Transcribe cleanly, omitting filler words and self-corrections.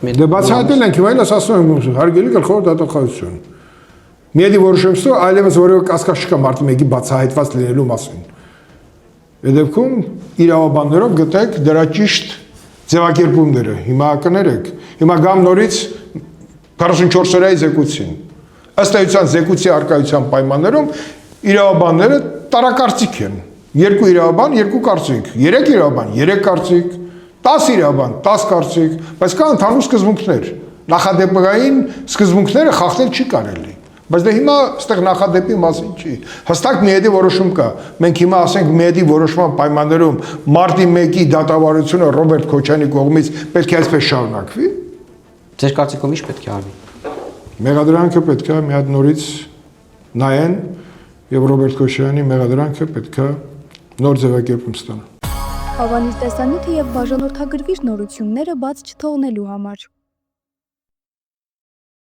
Դե բացահայտել ենք, հիմա ես ասում եմ, հարգելի գլխավոր դատախազություն։ Միեդի որոշումստո այլևս որևէ կասկած չկա մարտի 1-ի բացահայտված լինելու մասին։ Այդ դեպքում իրավաբաններով գտեք դրա ճիշտ ձևակերպումները, հիմա կներեք, հիմա գամ նորից 44 օրյա զեկուցին։ Ըստ էության զեկուցի արկայության պայմաններում իրավաբանները տարակարծիք են։ Երկու իրավաբան, երկու կարծիք, 3 իրավաբան, 3 կարծիք, 10 իրավաբան, 10 կարծիք, բայց կա ընդհանուր սկզբունքներ։ Նախադեպային սկզբունքները խախտել չի կարելի։ Բայց դե հիմա այստեղ նախադեպի մասին չի։ Հստակ միեդի որոշում կա։ Մենք հիմա ասենք միեդի որոշման պայմաններում մարտի 1-ի դատավարությունը Ռոբերտ Քոչյանի կողմից պետք է այսպես շարունակվի։ Ձեր կարծիքով ինչ պետք է արվի։ Մեղադրանքը պետք է մի հատ նորից նայեն եւ Ռոբերտ Քոչյանի մեղադրանքը պետք է նոր ձևակերպում ստանա։ Հավանիր տեսանյութը եւ բաժանորդագրվիր նորությունները բաց չթողնելու համար։